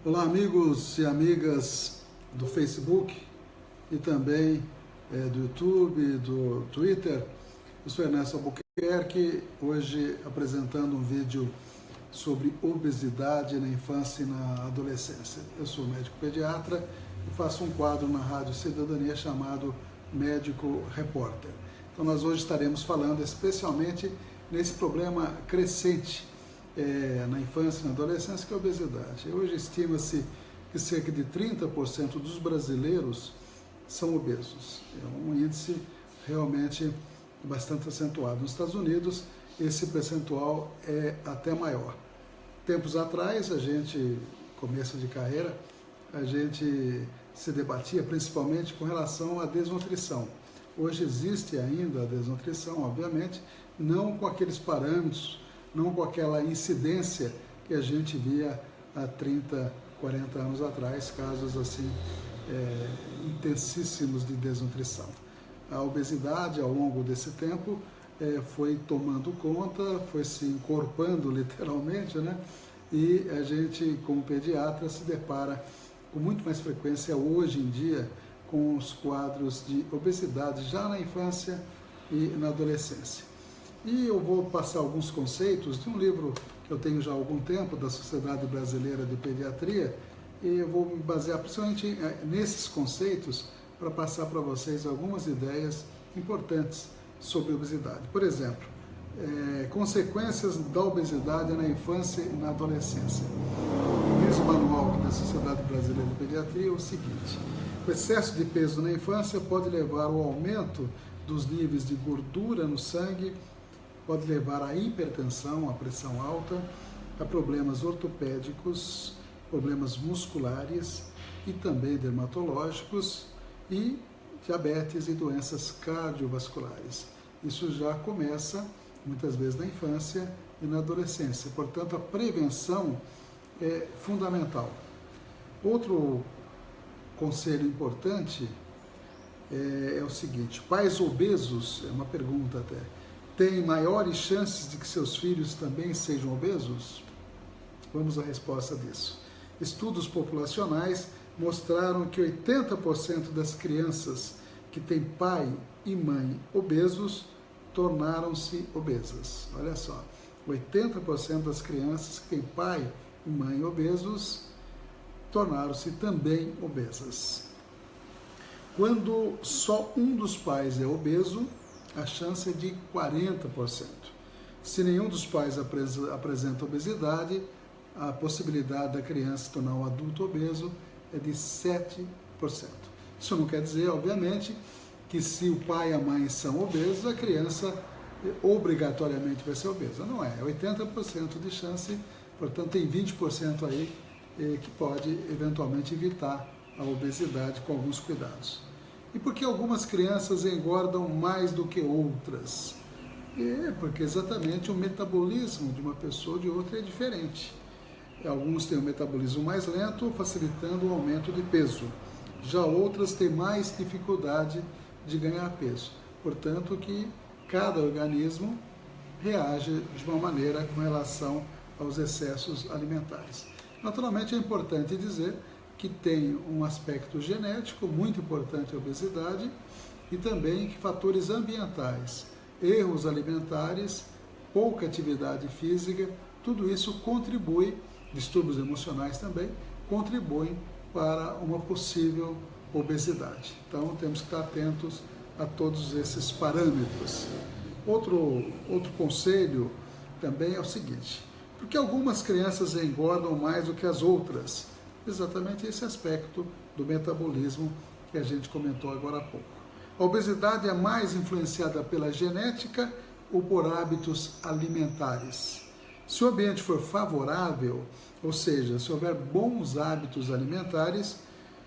Olá, amigos e amigas do Facebook e também do YouTube, do Twitter. Eu sou Ernesto Albuquerque, hoje apresentando um vídeo sobre obesidade na infância e na adolescência. Eu sou médico pediatra e faço um quadro na Rádio Cidadania chamado Médico Repórter. Então nós hoje estaremos falando especialmente nesse problema crescente na infância e na adolescência, que é a obesidade. Hoje estima-se que cerca de 30% dos brasileiros são obesos. É um índice realmente bastante acentuado. Nos Estados Unidos, esse percentual é até maior. Tempos atrás, começo de carreira, a gente se debatia principalmente com relação à desnutrição. Hoje existe ainda a desnutrição, obviamente, não com aqueles parâmetros, não com aquela incidência que a gente via há 30, 40 anos atrás, casos assim intensíssimos de desnutrição. A obesidade, ao longo desse tempo, foi tomando conta, foi se encorpando literalmente, né? E a gente, como pediatra, se depara com muito mais frequência hoje em dia com os quadros de obesidade já na infância e na adolescência. E eu vou passar alguns conceitos de um livro que eu tenho já há algum tempo, da Sociedade Brasileira de Pediatria, e eu vou me basear principalmente nesses conceitos para passar para vocês algumas ideias importantes sobre obesidade. Por exemplo, consequências da obesidade na infância e na adolescência. Diz o manual da Sociedade Brasileira de Pediatria o seguinte: o excesso de peso na infância pode levar ao aumento dos níveis de gordura no sangue, pode levar à hipertensão, à pressão alta, a problemas ortopédicos, problemas musculares e também dermatológicos e diabetes e doenças cardiovasculares. Isso já começa muitas vezes na infância e na adolescência. Portanto, a prevenção é fundamental. Outro conselho importante é o seguinte: pais obesos, é uma pergunta até, têm maiores chances de que seus filhos também sejam obesos? Vamos à resposta disso. Estudos populacionais mostraram que 80% das crianças que têm pai e mãe obesos tornaram-se obesas. Olha só, 80% das crianças que têm pai e mãe obesos tornaram-se também obesas. Quando só um dos pais é obeso, a chance é de 40%. Se nenhum dos pais apresenta obesidade, a possibilidade da criança se tornar um adulto obeso é de 7%. Isso não quer dizer, obviamente, que se o pai e a mãe são obesos, a criança obrigatoriamente vai ser obesa. Não é 80% de chance, portanto tem 20% aí que pode eventualmente evitar a obesidade com alguns cuidados. E por que algumas crianças engordam mais do que outras? Porque exatamente o metabolismo de uma pessoa ou de outra é diferente. Alguns têm um metabolismo mais lento, facilitando o aumento de peso. Já outras têm mais dificuldade de ganhar peso. Portanto, que cada organismo reage de uma maneira com relação aos excessos alimentares. Naturalmente, é importante dizer que tem um aspecto genético muito importante a obesidade e também que fatores ambientais, erros alimentares, pouca atividade física, tudo isso contribui, distúrbios emocionais também, contribuem para uma possível obesidade. Então temos que estar atentos a todos esses parâmetros. Outro conselho também é o seguinte: por que algumas crianças engordam mais do que as outras? Exatamente esse aspecto do metabolismo que a gente comentou agora há pouco. A obesidade é mais influenciada pela genética ou por hábitos alimentares. Se o ambiente for favorável, ou seja, se houver bons hábitos alimentares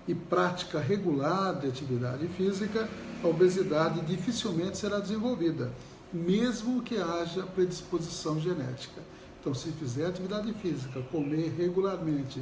e prática regular de atividade física, a obesidade dificilmente será desenvolvida, mesmo que haja predisposição genética. Então, se fizer atividade física, comer regularmente,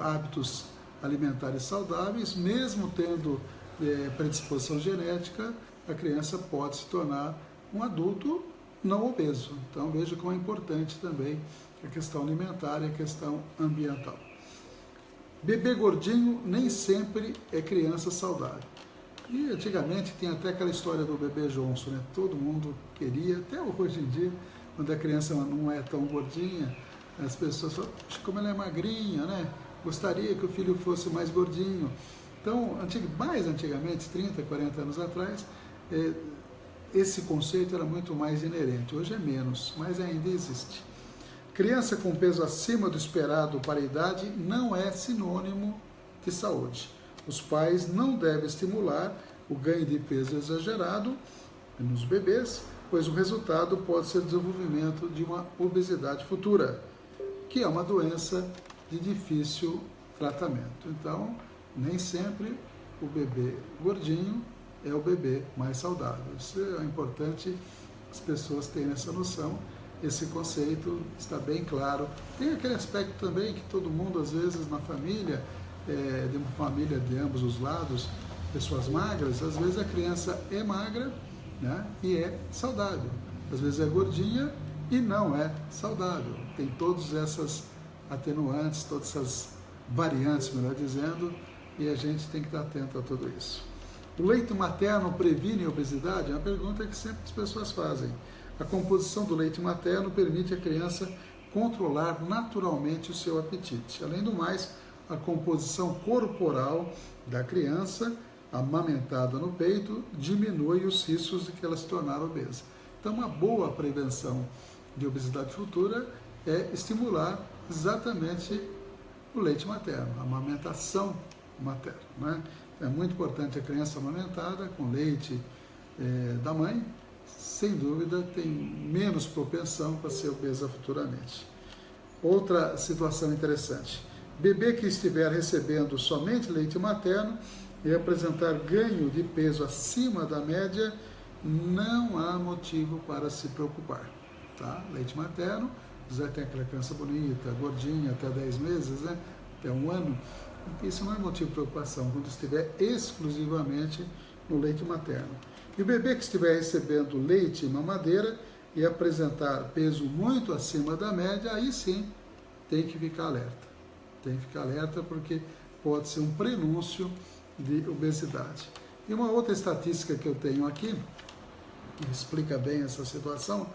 hábitos alimentares saudáveis, mesmo tendo predisposição genética, a criança pode se tornar um adulto não obeso. Então veja como é importante também a questão alimentar e a questão ambiental. Bebê gordinho nem sempre é criança saudável. E antigamente tinha até aquela história do bebê Johnson, né? Todo mundo queria, até hoje em dia, quando a criança não é tão gordinha, as pessoas falam, como ela é magrinha, né? Gostaria que o filho fosse mais gordinho. Então, mais antigamente, 30, 40 anos atrás, esse conceito era muito mais inerente. Hoje é menos, mas ainda existe. Criança com peso acima do esperado para a idade não é sinônimo de saúde. Os pais não devem estimular o ganho de peso exagerado nos bebês, pois o resultado pode ser o desenvolvimento de uma obesidade futura, que é uma doença de difícil tratamento. Então, nem sempre o bebê gordinho é o bebê mais saudável. Isso é importante as pessoas terem essa noção. Esse conceito está bem claro. Tem aquele aspecto também que todo mundo, às vezes, na família, de uma família de ambos os lados, pessoas magras, às vezes a criança é magra, né, e é saudável. Às vezes é gordinha e não é saudável. Tem todas essas atenuantes, todas essas variantes, melhor dizendo, e a gente tem que estar atento a tudo isso. O leite materno previne a obesidade? É uma pergunta que sempre as pessoas fazem. A composição do leite materno permite à criança controlar naturalmente o seu apetite. Além do mais, a composição corporal da criança amamentada no peito diminui os riscos de que ela se tornar obesa. Então, uma boa prevenção de obesidade futura é estimular exatamente o leite materno, a amamentação materna, né? É muito importante a criança amamentada com leite da mãe, sem dúvida tem menos propensão para ser obesa futuramente. Outra situação interessante, bebê que estiver recebendo somente leite materno e apresentar ganho de peso acima da média, não há motivo para se preocupar, tá? Leite materno, já tem aquela criança bonita, gordinha, até 10 meses, né? Até 1 ano, isso não é motivo de preocupação, quando estiver exclusivamente no leite materno. E o bebê que estiver recebendo leite e mamadeira e apresentar peso muito acima da média, aí sim tem que ficar alerta. Tem que ficar alerta porque pode ser um prenúncio de obesidade. E uma outra estatística que eu tenho aqui, que explica bem essa situação,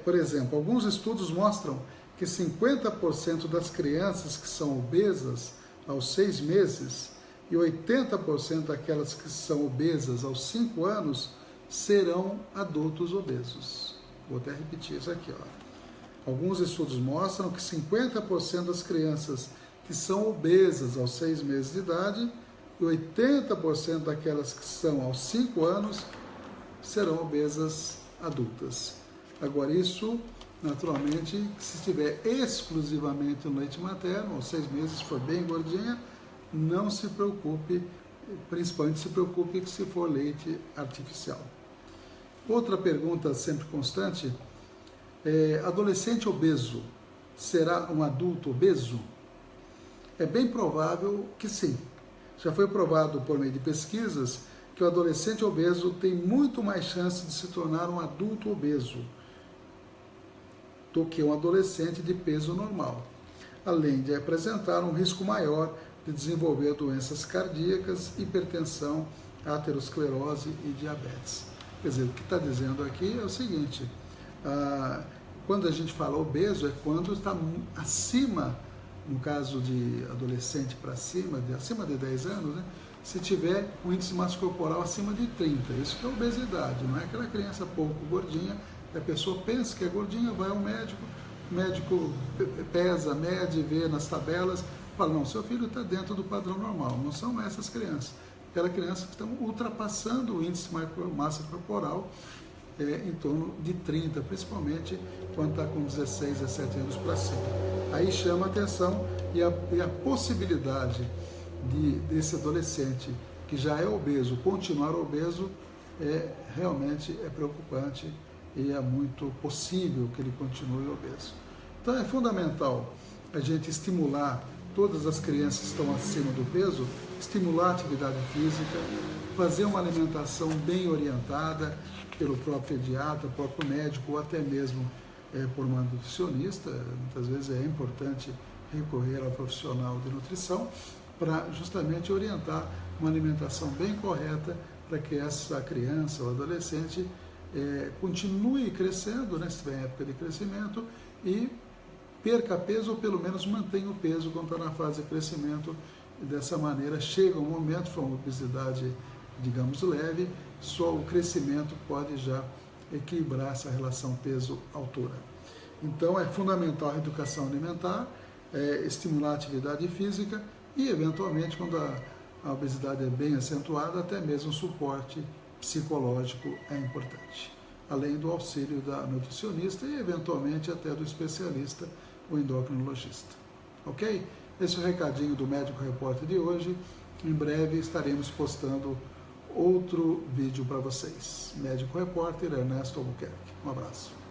por exemplo, alguns estudos mostram que 50% das crianças que são obesas aos 6 meses e 80% daquelas que são obesas aos 5 anos serão adultos obesos. Vou até repetir isso aqui, ó. Alguns estudos mostram que 50% das crianças que são obesas aos 6 meses de idade e 80% daquelas que são aos 5 anos serão obesas adultas. Agora, isso, naturalmente, se estiver exclusivamente no leite materno, aos 6 meses, for bem gordinha, não se preocupe, principalmente se preocupe se for leite artificial. Outra pergunta sempre constante, adolescente obeso será um adulto obeso? É bem provável que sim. Já foi provado por meio de pesquisas que o adolescente obeso tem muito mais chance de se tornar um adulto obeso do que um adolescente de peso normal, além de apresentar um risco maior de desenvolver doenças cardíacas, hipertensão, aterosclerose e diabetes. Quer dizer, o que está dizendo aqui é o seguinte, quando a gente fala obeso, é quando está acima, no caso de adolescente para cima, acima de 10 anos, né, se tiver um índice de massa corporal acima de 30, isso que é obesidade, não é aquela criança pouco gordinha, a pessoa pensa que é gordinha, vai ao médico, o médico pesa, mede, vê nas tabelas, fala, não, seu filho está dentro do padrão normal, não são essas crianças. Aquelas crianças que estão ultrapassando o índice de massa corporal em torno de 30, principalmente quando está com 16, 17 anos para cima. Aí chama a atenção e a possibilidade desse adolescente que já é obeso, continuar obeso, realmente é preocupante e é muito possível que ele continue obeso. Então é fundamental a gente estimular todas as crianças que estão acima do peso, estimular a atividade física, fazer uma alimentação bem orientada pelo próprio pediatra, próprio médico, ou até mesmo por uma nutricionista. Muitas vezes é importante recorrer ao profissional de nutrição para justamente orientar uma alimentação bem correta para que essa criança ou adolescente continue crescendo, né, se estiver em época de crescimento, e perca peso ou pelo menos mantenha o peso quando está na fase de crescimento. E dessa maneira chega um momento, for uma obesidade, digamos, leve, só o crescimento pode já equilibrar essa relação peso-altura. Então é fundamental a educação alimentar, estimular a atividade física e, eventualmente, quando a obesidade é bem acentuada, até mesmo o suporte psicológico é importante, além do auxílio da nutricionista e, eventualmente, até do especialista, o endocrinologista. Ok? Esse é o recadinho do Médico Repórter de hoje. Em breve estaremos postando outro vídeo para vocês. Médico Repórter Ernesto Albuquerque. Um abraço.